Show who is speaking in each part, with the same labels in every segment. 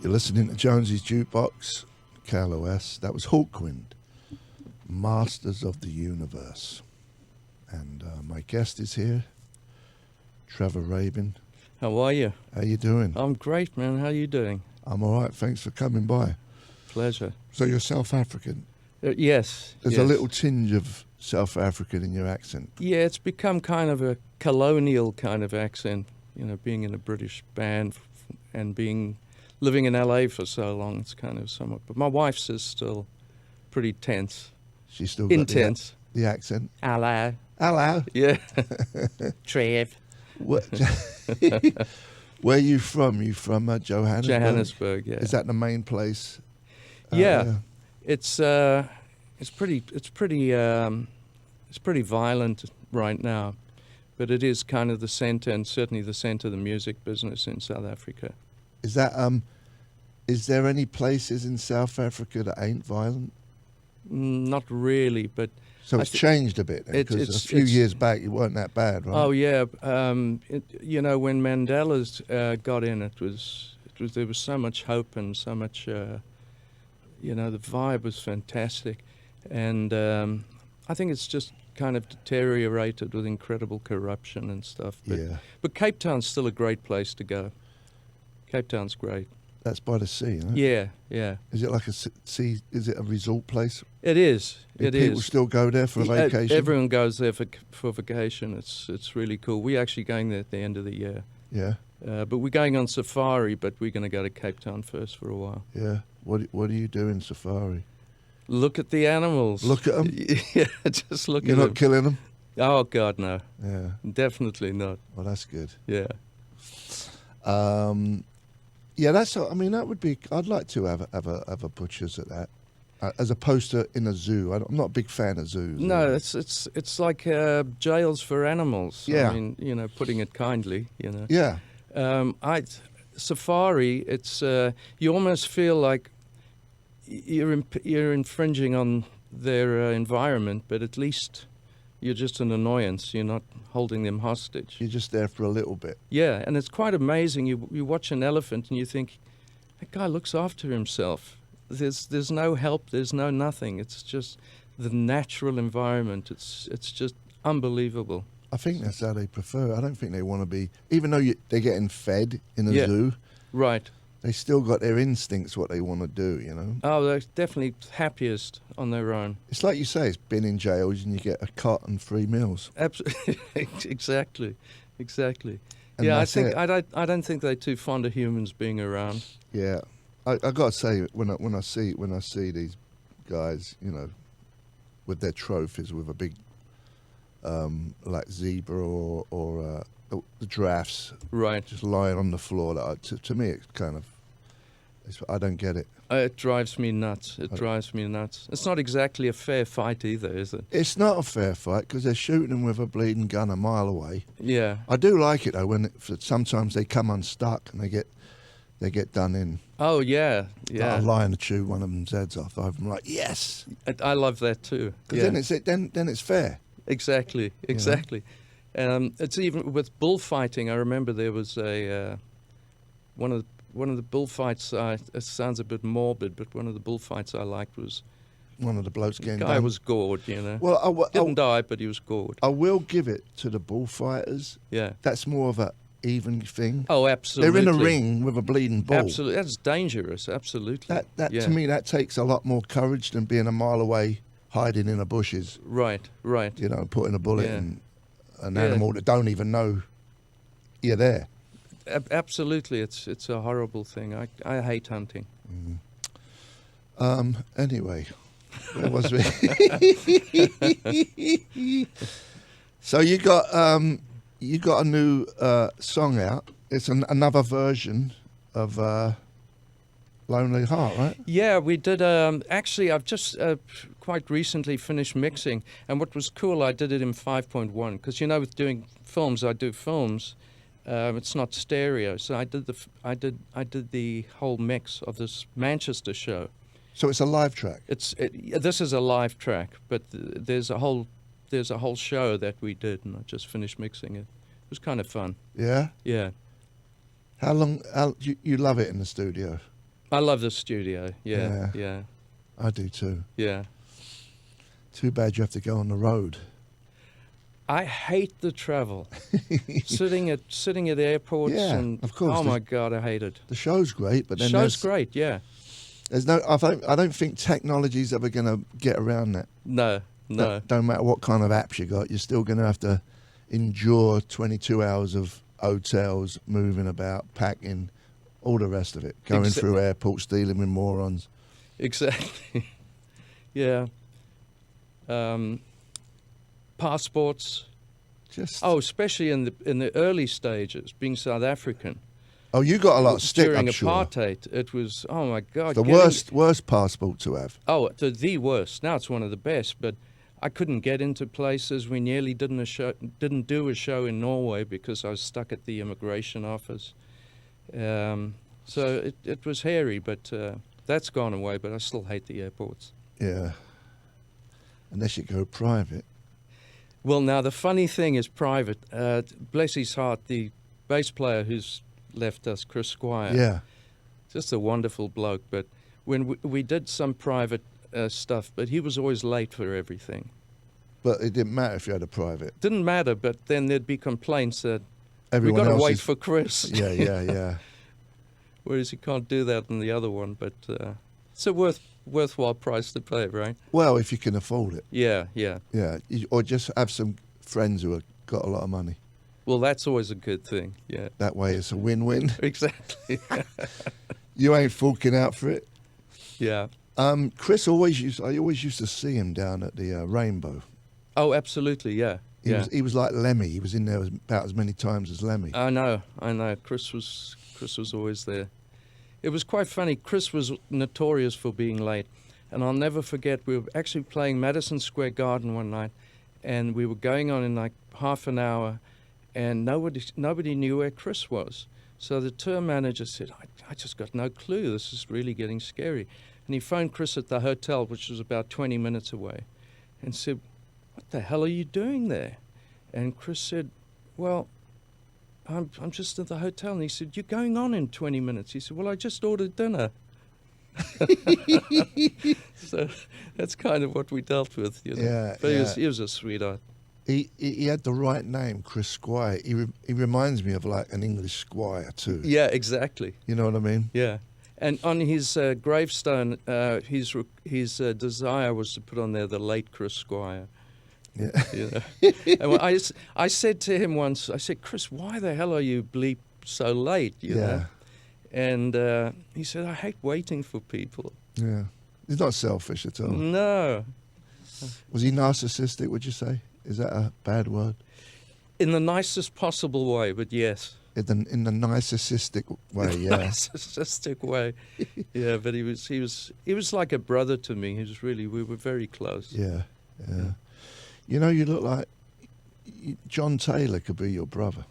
Speaker 1: You're listening to Jonesy's Jukebox, KLOS. That was Hawkwind, Masters of the Universe. And my guest is here, Trevor Rabin.
Speaker 2: How are you?
Speaker 1: How you doing?
Speaker 2: I'm great, man. How are you doing?
Speaker 1: I'm all right. Thanks for coming by.
Speaker 2: Pleasure.
Speaker 1: So you're South African?
Speaker 2: Yes.
Speaker 1: There's
Speaker 2: yes.
Speaker 1: a little tinge of South African in your accent.
Speaker 2: Yeah, it's become kind of a colonial kind of accent, you know, being in a British band and living in LA for so long. It's kind of somewhat, but my wife's is still pretty tense.
Speaker 1: She's still got
Speaker 2: intense.
Speaker 1: The accent.
Speaker 2: Hello.
Speaker 1: Hello.
Speaker 2: Yeah. Trev.
Speaker 1: What? Where are you from? You from Johannesburg?
Speaker 2: Johannesburg, yeah.
Speaker 1: Is that the main place?
Speaker 2: Yeah. It's pretty violent right now, but it is kind of the center, and certainly the center of the music business in South Africa.
Speaker 1: Is that is there any places in South Africa that ain't violent?
Speaker 2: Not really, but
Speaker 1: so it's changed a bit, because a few years back it weren't that bad, right?
Speaker 2: Oh yeah, you know, when Mandela's got in, there was so much hope and so much, you know, the vibe was fantastic, and I think it's just kind of deteriorated with incredible corruption and stuff. But,
Speaker 1: yeah.
Speaker 2: But Cape Town's still a great place to go. Cape Town's great.
Speaker 1: That's by the sea, isn't it?
Speaker 2: Yeah, yeah.
Speaker 1: Is it like a sea? Is it a resort place?
Speaker 2: It is.
Speaker 1: People still go there for a vacation?
Speaker 2: Everyone goes there for vacation. It's really cool. We're actually going there at the end of the year.
Speaker 1: Yeah.
Speaker 2: But we're going on safari, but we're going to go to Cape Town first for a while.
Speaker 1: Yeah. What do you do in safari?
Speaker 2: Look at the animals.
Speaker 1: Look at them?
Speaker 2: Yeah, just look at them.
Speaker 1: You're not killing them?
Speaker 2: Oh, God, no.
Speaker 1: Yeah.
Speaker 2: Definitely not.
Speaker 1: Well, that's good.
Speaker 2: Yeah.
Speaker 1: Yeah, that would be. I'd like to have a butcher's at that, as opposed to in a zoo. I'm not a big fan of zoos.
Speaker 2: No, it's like jails for animals.
Speaker 1: Yeah.
Speaker 2: I mean, you know, putting it kindly. You know.
Speaker 1: Yeah.
Speaker 2: Safari. It's you almost feel like you're infringing on their environment, but at least you're just an annoyance. You're not holding them hostage.
Speaker 1: You're just there for a little bit.
Speaker 2: Yeah, and it's quite amazing. You watch an elephant and you think, that guy looks after himself. There's no help. There's no nothing. It's just the natural environment. It's just unbelievable.
Speaker 1: I think that's how they prefer. I don't think they want to be, even though they're getting fed in a zoo.
Speaker 2: Right.
Speaker 1: They still got their instincts, what they want to do, you know.
Speaker 2: Oh, they're definitely happiest on their own.
Speaker 1: It's like you say, it's been in jails and you get a cot and 3 meals.
Speaker 2: Absolutely, exactly.
Speaker 1: And
Speaker 2: yeah, I don't think they're too fond of humans being around.
Speaker 1: Yeah, I got to say, when I see these guys, you know, with their trophies, with a big like zebra or the giraffes,
Speaker 2: right,
Speaker 1: just lying on the floor. To me, it's kind of, I don't get it.
Speaker 2: It drives me nuts. It's not exactly a fair fight either, is it?
Speaker 1: It's not a fair fight because they're shooting them with a bleeding gun a mile away.
Speaker 2: Yeah.
Speaker 1: I do like it though when sometimes they come unstuck and they get done in.
Speaker 2: Oh yeah, yeah.
Speaker 1: Like a lion to chew one of them's heads off. I'm like, yes.
Speaker 2: I love that too.
Speaker 1: Because then it's fair.
Speaker 2: Exactly. It's even with bullfighting. I remember there was a one of the bullfights. It sounds a bit morbid, but one of the bullfights I liked was
Speaker 1: one of the blokes getting
Speaker 2: the guy was gored. You know,
Speaker 1: well,
Speaker 2: didn't die, but he was gored.
Speaker 1: I will give it to the bullfighters.
Speaker 2: Yeah,
Speaker 1: that's more of a even thing.
Speaker 2: Oh, absolutely.
Speaker 1: They're in a ring with a bleeding bull.
Speaker 2: Absolutely, that's dangerous. Absolutely.
Speaker 1: That to me, that takes a lot more courage than being a mile away hiding in the bushes.
Speaker 2: Right.
Speaker 1: You know, putting a bullet in an animal that don't even know you're there.
Speaker 2: Absolutely, it's a horrible thing. I hate hunting.
Speaker 1: Anyway, where was we? So you got a new song out. It's another version of Lonely Heart, right?
Speaker 2: Yeah, we did. Actually, I've just quite recently finished mixing, and what was cool, I did it in 5.1 because you know, with doing films, I do films. It's not stereo, so I did the whole mix of this Manchester show.
Speaker 1: So it's a live track.
Speaker 2: This is a live track, but there's a whole show that we did, and I just finished mixing it. It was kind of fun.
Speaker 1: Yeah.
Speaker 2: Yeah.
Speaker 1: How long? You love it in the studio?
Speaker 2: I love the studio.
Speaker 1: Yeah.
Speaker 2: Yeah.
Speaker 1: I do too.
Speaker 2: Yeah.
Speaker 1: Too bad you have to go on the road.
Speaker 2: I hate the travel. sitting at airports
Speaker 1: Yeah,
Speaker 2: and
Speaker 1: of course.
Speaker 2: oh my God, I hate it.
Speaker 1: The show's great, but then
Speaker 2: Show's great, yeah.
Speaker 1: there's no. I don't think technology's ever going to get around that.
Speaker 2: No.
Speaker 1: Don't matter what kind of apps you got, you're still going to have to endure 22 hours of hotels, moving about, packing, all the rest of it, going through airports, dealing with morons.
Speaker 2: Exactly. Yeah. Passports. Especially in the early stages, being South African.
Speaker 1: Oh, you got a lot of stick,
Speaker 2: during
Speaker 1: I'm sure.
Speaker 2: apartheid. It was, oh my God,
Speaker 1: the worst passport to have.
Speaker 2: Oh, the worst. Now it's one of the best, but I couldn't get into places. We nearly didn't do a show in Norway because I was stuck at the immigration office. So it was hairy, but that's gone away. But I still hate the airports.
Speaker 1: Yeah. Unless you go private.
Speaker 2: Well, now the funny thing is private. Bless his heart, the bass player who's left us, Chris Squire.
Speaker 1: Yeah.
Speaker 2: Just a wonderful bloke. But when we did some private stuff, but he was always late for everything.
Speaker 1: But it didn't matter if you had a private.
Speaker 2: Didn't matter, but then there'd be complaints that
Speaker 1: Everyone
Speaker 2: we got to
Speaker 1: else
Speaker 2: wait
Speaker 1: is...
Speaker 2: for Chris.
Speaker 1: Yeah.
Speaker 2: Whereas he can't do that in the other one. But it's a worthwhile price to pay, right?
Speaker 1: Well, if you can afford it.
Speaker 2: Yeah.
Speaker 1: Yeah, or just have some friends who have got a lot of money.
Speaker 2: Well, that's always a good thing, yeah.
Speaker 1: That way it's a win-win.
Speaker 2: Exactly.
Speaker 1: You ain't forking out for it.
Speaker 2: Yeah.
Speaker 1: I always used to see him down at the Rainbow.
Speaker 2: Oh, absolutely, yeah.
Speaker 1: He was like Lemmy. He was in there about as many times as Lemmy.
Speaker 2: I know. Chris was always there. It was quite funny. Chris was notorious for being late. And I'll never forget, we were actually playing Madison Square Garden one night, and we were going on in like half an hour, and nobody knew where Chris was. So the tour manager said, I just got no clue. This is really getting scary. And he phoned Chris at the hotel, which was about 20 minutes away, and said, what the hell are you doing there? And Chris said, well, I'm just at the hotel. And he said, you're going on in 20 minutes. He said, well, I just ordered dinner. So that's kind of what we dealt with, you know.
Speaker 1: Yeah,
Speaker 2: but
Speaker 1: yeah.
Speaker 2: He was a sweetheart.
Speaker 1: He had the right name, Chris Squire. He reminds me of like an English squire too.
Speaker 2: Yeah, exactly.
Speaker 1: You know what I mean?
Speaker 2: Yeah. And on his gravestone, his desire was to put on there the late Chris Squire.
Speaker 1: Yeah.
Speaker 2: You know? And when I said to him once, I said, Chris, why the hell are you bleep so late? You know? And he said, I hate waiting for people.
Speaker 1: Yeah. He's not selfish at all.
Speaker 2: No.
Speaker 1: Was he narcissistic, would you say? Is that a bad word?
Speaker 2: In the nicest possible way, but yes.
Speaker 1: In the narcissistic way, yeah.
Speaker 2: Narcissistic way. Yeah, but he was like a brother to me. We were very close.
Speaker 1: Yeah. You know, you look like John Taylor could be your brother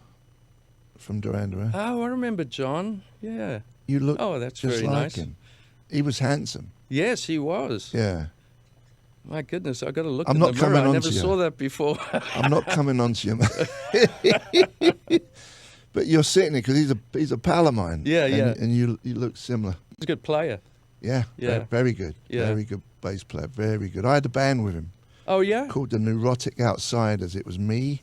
Speaker 1: from Duran Duran.
Speaker 2: Oh, I remember John. Yeah.
Speaker 1: You look
Speaker 2: that's
Speaker 1: just
Speaker 2: very
Speaker 1: like
Speaker 2: nice.
Speaker 1: him. He was handsome.
Speaker 2: Yes, he was.
Speaker 1: Yeah.
Speaker 2: My goodness, I got to look
Speaker 1: I'm
Speaker 2: in
Speaker 1: not
Speaker 2: the mirror.
Speaker 1: coming
Speaker 2: I
Speaker 1: on
Speaker 2: never
Speaker 1: to you.
Speaker 2: saw that before.
Speaker 1: I'm not coming on to you. But you're sitting there because he's a pal of mine.
Speaker 2: Yeah, yeah.
Speaker 1: And you look similar.
Speaker 2: He's a good player.
Speaker 1: Yeah. Very good.
Speaker 2: Yeah.
Speaker 1: Very good bass player. Very good. I had a band with him.
Speaker 2: Oh, yeah?
Speaker 1: Called the Neurotic Outsiders. It was me,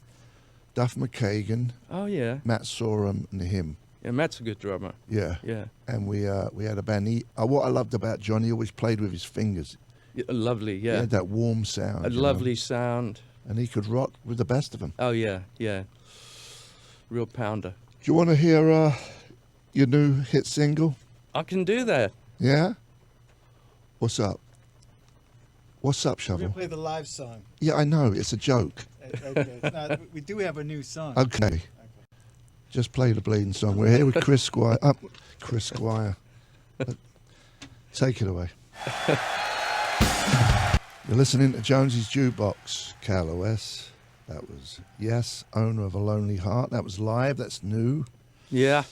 Speaker 1: Duff McKagan,
Speaker 2: Oh, yeah.
Speaker 1: Matt Sorum, and him.
Speaker 2: Yeah, Matt's a good drummer.
Speaker 1: Yeah.
Speaker 2: Yeah.
Speaker 1: And we had a band. What I loved about John, he always played with his fingers.
Speaker 2: Yeah, lovely,
Speaker 1: He
Speaker 2: yeah.
Speaker 1: had that warm sound.
Speaker 2: A
Speaker 1: you know?
Speaker 2: lovely sound.
Speaker 1: And he could rock with the best of them.
Speaker 2: Oh, yeah, yeah. Real pounder.
Speaker 1: Do you want to hear your new hit single?
Speaker 2: I can do that.
Speaker 1: Yeah? What's up? What's up,
Speaker 3: We're
Speaker 1: Shovel?
Speaker 3: going to play the live song.
Speaker 1: Yeah, I know. It's a joke.
Speaker 3: Okay. No, we do have a new song.
Speaker 1: Okay. Just play the bleeding song. We're here with Chris Squire. Chris Squire. Take it away. You're listening to Jonesy's Jukebox, Cal OS. That was Yes, Owner of a Lonely Heart. That was live. That's new.
Speaker 2: Yeah.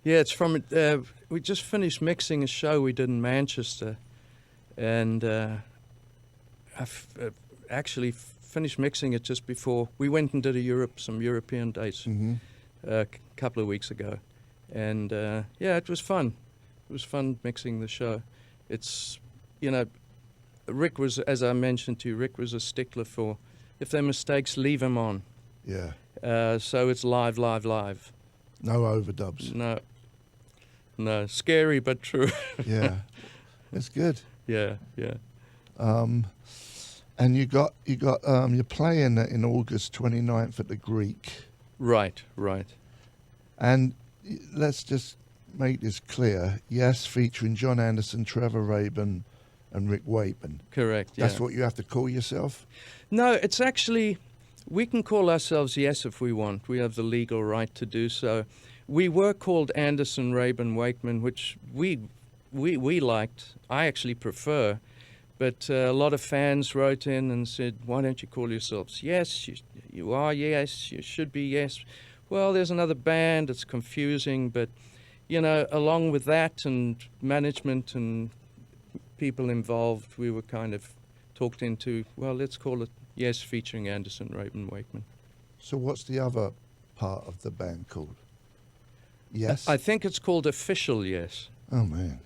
Speaker 2: Yeah, it's from... we just finished mixing a show we did in Manchester. And I've actually finished mixing it just before we went and did some European dates
Speaker 1: Mm-hmm.
Speaker 2: a couple of weeks ago. And yeah, it was fun. It was fun mixing the show. It's, you know, Rick was, as I mentioned to you, Rick was a stickler for, if there are mistakes, leave them on.
Speaker 1: Yeah.
Speaker 2: So it's live.
Speaker 1: No overdubs.
Speaker 2: No, scary but true.
Speaker 1: Yeah. It's good.
Speaker 2: Yeah.
Speaker 1: And you're playing in August 29th at the Greek.
Speaker 2: Right.
Speaker 1: And let's just make this clear. Yes, featuring John Anderson, Trevor Rabin, and Rick Wakeman.
Speaker 2: Correct, yeah.
Speaker 1: That's what you have to call yourself?
Speaker 2: No, it's actually, we can call ourselves Yes if we want. We have the legal right to do so. We were called Anderson, Rabin, Wakeman, which we liked. I actually prefer. But a lot of fans wrote in and said, why don't you call yourselves Yes? You are Yes, you should be Yes. Well, there's another band, it's confusing, but, you know, along with that and management and people involved, we were kind of talked into, well, let's call it Yes featuring Anderson, Rabin, Wakeman.
Speaker 1: So what's the other part of the band called? Yes?
Speaker 2: I think it's called Official Yes.
Speaker 1: Oh, man.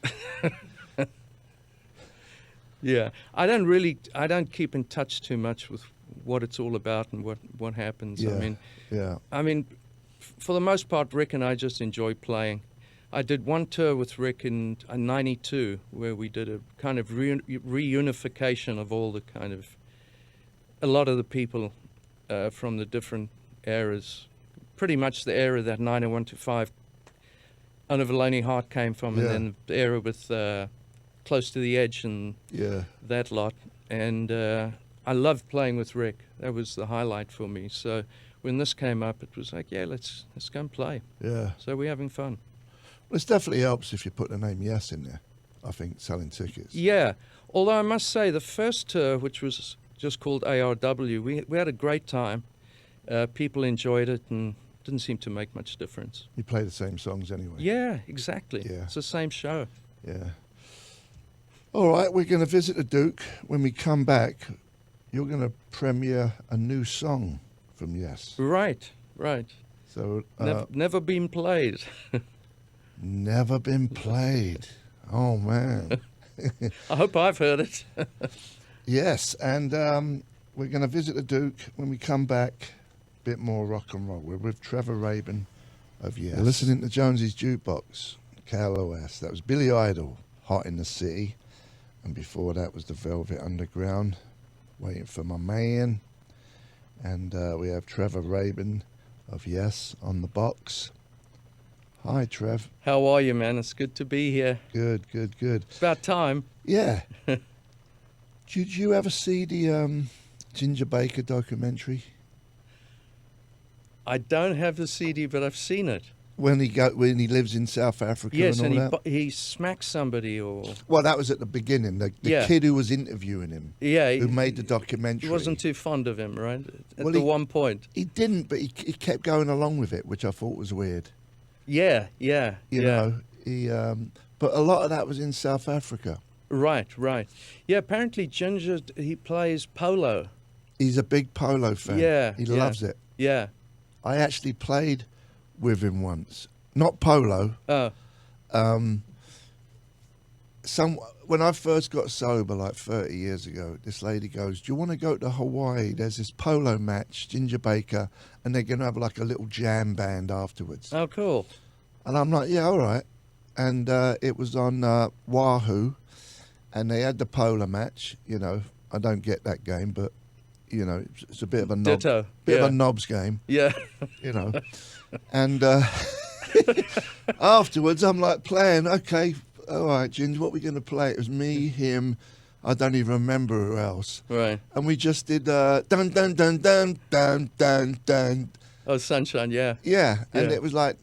Speaker 2: Yeah, I don't keep in touch too much with what it's all about and what happens.
Speaker 1: Yeah.
Speaker 2: I mean, for the most part, Rick and I just enjoy playing. I did one tour with Rick in '92 where we did a kind of reunification of all the kind of, a lot of the people from the different eras, pretty much the era that 901 to 5 Under the Lonely Heart came from, and then the era with Close to the Edge and that lot. And I loved playing with Rick. That was the highlight for me. So when this came up, it was like, yeah, let's go and play.
Speaker 1: Yeah.
Speaker 2: So we're having fun.
Speaker 1: Well, it definitely helps if you put the name Yes in there, I think, selling tickets.
Speaker 2: Yeah. Although I must say, the first tour, which was just called ARW, we had a great time. People enjoyed it and didn't seem to make much difference.
Speaker 1: You play the same songs anyway.
Speaker 2: Yeah, exactly.
Speaker 1: Yeah.
Speaker 2: It's the same show.
Speaker 1: Yeah. All right, we're going to visit the Duke. When we come back, you're going to premiere a new song from Yes.
Speaker 2: Right.
Speaker 1: So
Speaker 2: Never been played.
Speaker 1: never been played. Oh, man.
Speaker 2: I hope I've heard it.
Speaker 1: Yes, and we're going to visit the Duke. When we come back, a bit more rock and roll. We're with Trevor Rabin of Yes. You're listening to Jonesy's Jukebox, KLOS. That was Billy Idol, Hot in the City. And before that was the Velvet Underground, Waiting for My Man. And we have Trevor Rabin of Yes on the box. Hi, Trev.
Speaker 2: How are you, man? It's good to be here.
Speaker 1: Good.
Speaker 2: It's about time.
Speaker 1: Yeah. Did you ever see the Ginger Baker documentary?
Speaker 2: I don't have the CD, but I've seen it.
Speaker 1: When he lives in South Africa,
Speaker 2: Yes,
Speaker 1: and all
Speaker 2: and
Speaker 1: that?
Speaker 2: he smacks somebody or...
Speaker 1: Well, that was at the beginning. The kid who was interviewing him, who made the documentary.
Speaker 2: He wasn't too fond of him, right? At
Speaker 1: Well,
Speaker 2: one point.
Speaker 1: He didn't, but he kept going along with it, which I thought was weird.
Speaker 2: Yeah.
Speaker 1: You know, he. But a lot of that was in South Africa.
Speaker 2: Right. Yeah, apparently Ginger, he plays polo.
Speaker 1: He's a big polo fan.
Speaker 2: Yeah.
Speaker 1: He loves it.
Speaker 2: Yeah.
Speaker 1: I actually played with him once. Not polo.
Speaker 2: Oh.
Speaker 1: When I first got sober, like 30 years ago, this lady goes, "Do you want to go to Hawaii? There's this polo match, Ginger Baker, and they're going to have like a little jam band afterwards."
Speaker 2: Oh, cool.
Speaker 1: And I'm like, "Yeah, all right." And it was on Wahoo, and they had the polo match. You know, I don't get that game, but you know, it's a bit of a knob,
Speaker 2: Ditto.
Speaker 1: bit of a knobs game.
Speaker 2: Yeah.
Speaker 1: You know, and afterwards I'm like playing. Okay, all right, Ginger, what are we going to play? It was me, him. I don't even remember who else.
Speaker 2: Right.
Speaker 1: And we just did dun dun dun dun dun dun dun.
Speaker 2: Oh, Sunshine, yeah.
Speaker 1: Yeah, and
Speaker 2: Yeah.
Speaker 1: it was like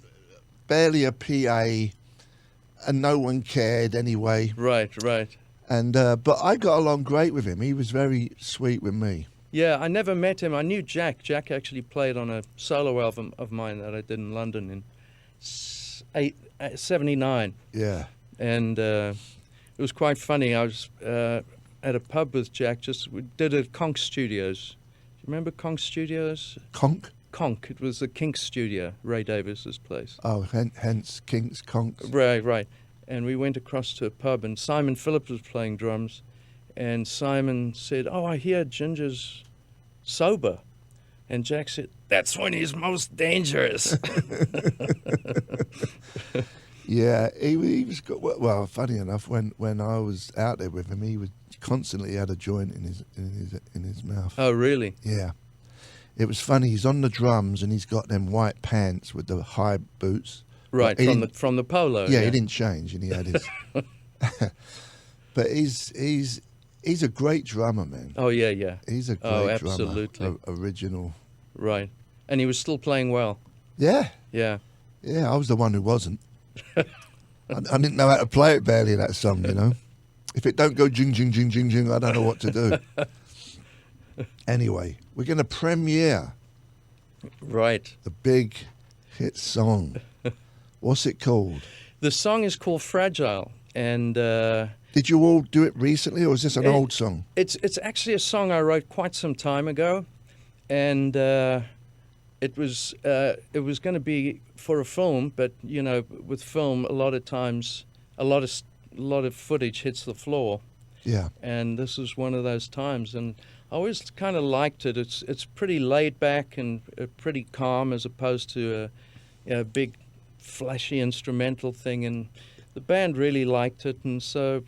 Speaker 1: barely a PA, and no one cared anyway.
Speaker 2: Right.
Speaker 1: And but I got along great with him. He was very sweet with me.
Speaker 2: Yeah, I never met him. I knew Jack. Jack actually played on a solo album of mine that I did in London in '79.
Speaker 1: Yeah.
Speaker 2: And it was quite funny. I was at a pub with Jack. We did it at Conk Studios. Do you remember Conk Studios?
Speaker 1: Conk?
Speaker 2: Conk. It was the Kinks studio, Ray Davis's place.
Speaker 1: Oh, hence Kinks, Conks.
Speaker 2: Right. and we went across to a pub, and Simon Phillips was playing drums, and Simon said, "Oh, I hear Ginger's sober," and Jack said, "That's when he's most dangerous."
Speaker 1: Yeah, he was good. Well, funny enough, when I was out there with him, he was constantly had a joint in his mouth.
Speaker 2: Oh, really?
Speaker 1: Yeah, it was funny. He's on the drums and he's got them white pants with the high boots.
Speaker 2: Right,
Speaker 1: He
Speaker 2: from the polo.
Speaker 1: Yeah, he didn't change, and he had his. But he's a great drummer, man.
Speaker 2: Oh, yeah, yeah.
Speaker 1: He's a great
Speaker 2: absolutely.
Speaker 1: drummer. Original.
Speaker 2: Right. And he was still playing well.
Speaker 1: Yeah.
Speaker 2: Yeah.
Speaker 1: Yeah, I was the one who wasn't. I didn't know how to play it barely, that song, you know. If it don't go jing, jing, jing, jing, jing, I don't know what to do. Anyway, we're going to premiere
Speaker 2: Right.
Speaker 1: the big hit song. What's it called?
Speaker 2: The song is called Fragile, and
Speaker 1: Did you all do it recently, or is this an old song?
Speaker 2: it's actually a song I wrote quite some time ago, and it was going to be for a film, but you know, with film, a lot of times, a lot of footage hits the floor,
Speaker 1: Yeah.
Speaker 2: and this is one of those times, and I always kind of liked it. It's pretty laid back and pretty calm, as opposed to a big, flashy instrumental thing, and the band really liked it, and so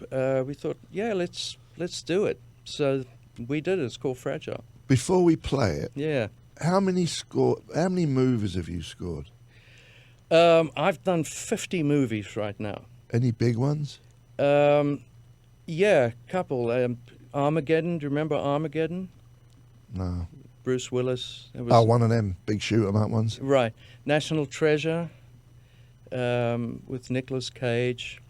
Speaker 2: we thought, yeah, let's do it. So we did it. It's called Fragile.
Speaker 1: Before we play it,
Speaker 2: Yeah.
Speaker 1: how many movies have you scored?
Speaker 2: I've done 50 movies right now.
Speaker 1: Any big ones?
Speaker 2: Yeah, a couple. Armageddon. Do you remember Armageddon?
Speaker 1: No.
Speaker 2: Bruce Willis. It was,
Speaker 1: Oh, one of them big shoot 'em up ones.
Speaker 2: Right. National Treasure with Nicolas Cage.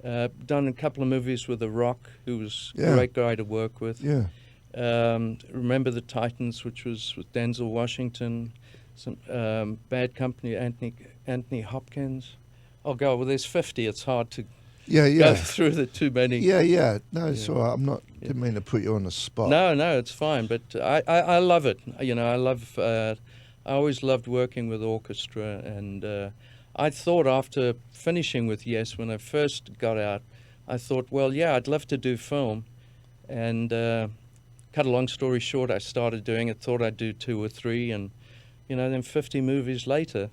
Speaker 2: Done a couple of movies with The Rock, who was a great guy to work with.
Speaker 1: Yeah.
Speaker 2: Remember the Titans, which was with Denzel Washington. Some Bad Company, Anthony Hopkins. Oh God, well there's 50. It's hard to go through the too many.
Speaker 1: Yeah. No, it's all right. Didn't mean to put you on the spot.
Speaker 2: No, it's fine. But I love it. You know, I always loved working with orchestra, and I thought after finishing with Yes, when I first got out, I thought, well, yeah, I'd love to do film, and cut a long story short, I started doing it. Thought I'd do 2 or 3, and you know, then 50 movies later,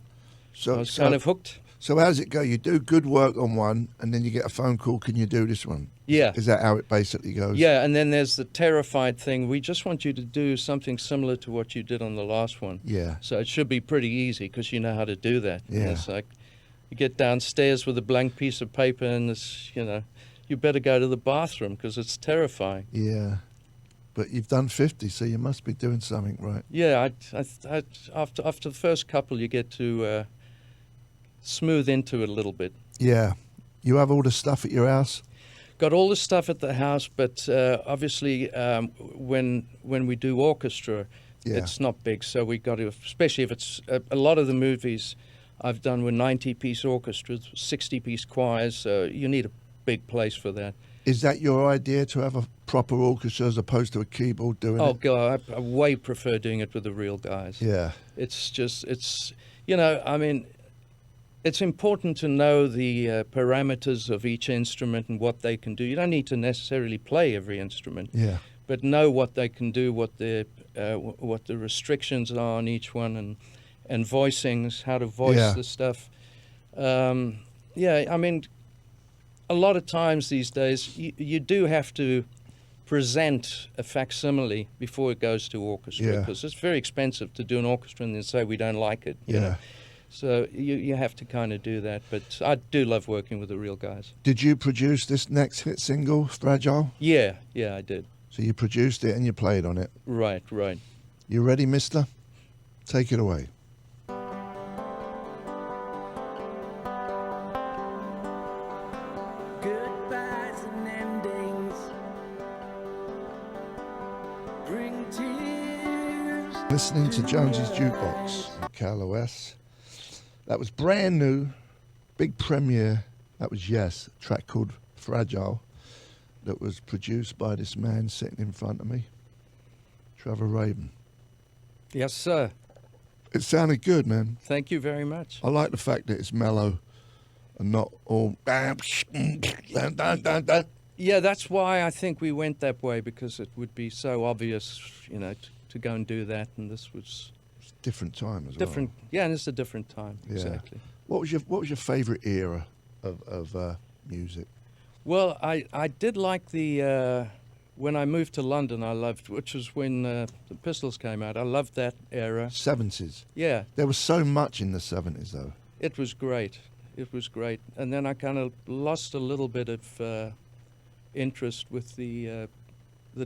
Speaker 2: I was kind of hooked.
Speaker 1: So how does it go? You do good work on one, and then you get a phone call, can you do this one?
Speaker 2: Yeah.
Speaker 1: Is that how it basically goes?
Speaker 2: Yeah, and then there's the terrified thing. We just want you to do something similar to what you did on the last one.
Speaker 1: Yeah.
Speaker 2: So it should be pretty easy because you know how to do that.
Speaker 1: Yeah.
Speaker 2: And it's like you get downstairs with a blank piece of paper, and it's, you know, you better go to the bathroom because it's terrifying.
Speaker 1: Yeah. But you've done 50, so you must be doing something right.
Speaker 2: Yeah, I after the first couple, you get to smooth into it a little bit.
Speaker 1: Yeah. You have all the stuff at your house?
Speaker 2: Got all the stuff at the house, but obviously when we do orchestra, it's not big. So we got to, especially if it's a lot of the movies I've done with 90-piece orchestras, 60-piece choirs. So you need a big place for that.
Speaker 1: Is that your idea, to have a proper orchestra as opposed to a keyboard doing it?
Speaker 2: Oh God, I way prefer doing it with the real guys.
Speaker 1: Yeah.
Speaker 2: It's you know, I mean, it's important to know the parameters of each instrument and what they can do. You don't need to necessarily play every instrument, but know what they can do, what the restrictions are on each one, and voicings, how to voice the stuff. I mean, a lot of times these days you do have to present a facsimile before it goes to orchestra, because it's very expensive to do an orchestra and then say we don't like it. You know? So you have to kind of do that. But I do love working with the real guys.
Speaker 1: Did you produce this next hit single, Fragile?
Speaker 2: Yeah, I did.
Speaker 1: So you produced it and you played on it?
Speaker 2: Right.
Speaker 1: You ready, mister? Take it away.
Speaker 4: Goodbyes and endings bring tears.
Speaker 1: Listening to Jonesy's Jukebox on Cal OS. That was brand new, big premiere. That was Yes, a track called Fragile, that was produced by this man sitting in front of me, Trevor Rabin.
Speaker 2: Yes, sir.
Speaker 1: It sounded good, man.
Speaker 2: Thank you very much.
Speaker 1: I like the fact that it's mellow and not all.
Speaker 2: Yeah, that's why I think we went that way, because it would be so obvious, you know, to go and do that. And this was
Speaker 1: Different time as
Speaker 2: different.
Speaker 1: well.
Speaker 2: Yeah, and it's a different time.
Speaker 1: Yeah.
Speaker 2: Exactly.
Speaker 1: What was your favourite era of music?
Speaker 2: Well, I did like the when I moved to London. I loved, which was when the Pistols came out. I loved that era.
Speaker 1: 70s.
Speaker 2: Yeah,
Speaker 1: There was so much in the 70s, though.
Speaker 2: it was great. It was great. And then I kind of lost a little bit of interest with the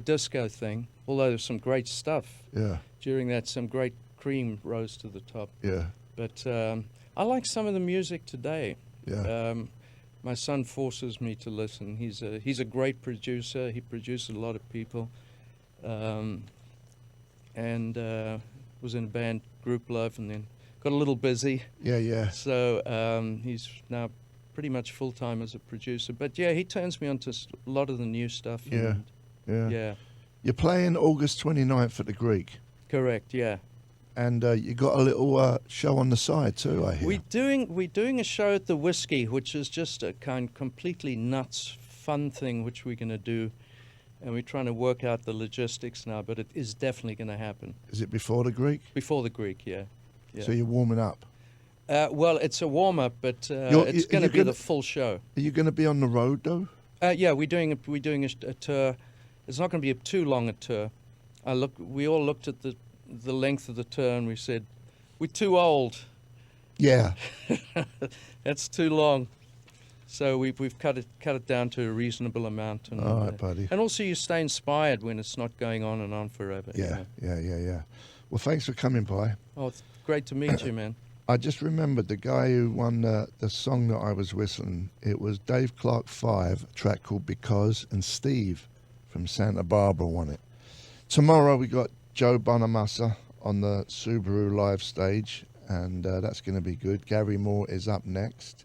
Speaker 2: disco thing. Although there's some great stuff
Speaker 1: Yeah,
Speaker 2: during that. Some great cream rose to the top.
Speaker 1: yeah,
Speaker 2: But I like some of the music today.
Speaker 1: yeah.
Speaker 2: My son forces me to listen. He's a great producer. He produces a lot of people, and was in a band, Group Love, and then got a little busy.
Speaker 1: Yeah.
Speaker 2: So he's now pretty much full time as a producer. But yeah, he turns me on to a lot of the new stuff.
Speaker 1: Yeah.
Speaker 2: and-
Speaker 1: Yeah.
Speaker 2: yeah.
Speaker 1: You're playing August 29th at the Greek,
Speaker 2: Correct. Yeah.
Speaker 1: and you got a little show on the side too, I hear.
Speaker 2: We're doing a show at the Whiskey, which is just a kind completely nuts fun thing which we're going to do, and we're trying to work out the logistics now. But it is definitely going to happen
Speaker 1: Is it before the Greek?
Speaker 2: before the Greek. Yeah. Yeah.
Speaker 1: So you're warming up.
Speaker 2: Well, it's a warm up, but
Speaker 1: You're-
Speaker 2: it's going
Speaker 1: you're
Speaker 2: to be
Speaker 1: gonna-
Speaker 2: the full show.
Speaker 1: Are you going to be on the road though?
Speaker 2: Yeah, we're doing a tour. It's not going to be too long a tour. We all looked at the length of the tour and we said, we're too old.
Speaker 1: Yeah.
Speaker 2: That's too long. So we've cut it down to a reasonable amount. And,
Speaker 1: All right, buddy.
Speaker 2: And also you stay inspired when it's not going on and on forever. you
Speaker 1: Yeah,
Speaker 2: know.
Speaker 1: yeah. Well, thanks for coming by.
Speaker 2: Oh, it's great to meet you, man.
Speaker 1: I just remembered the guy who won the song that I was whistling. It was Dave Clark 5, a track called Because, and Steve from Santa Barbara won it. Tomorrow we got Joe Bonamassa on the Subaru live stage, and that's going to be good. Gary Moore is up next.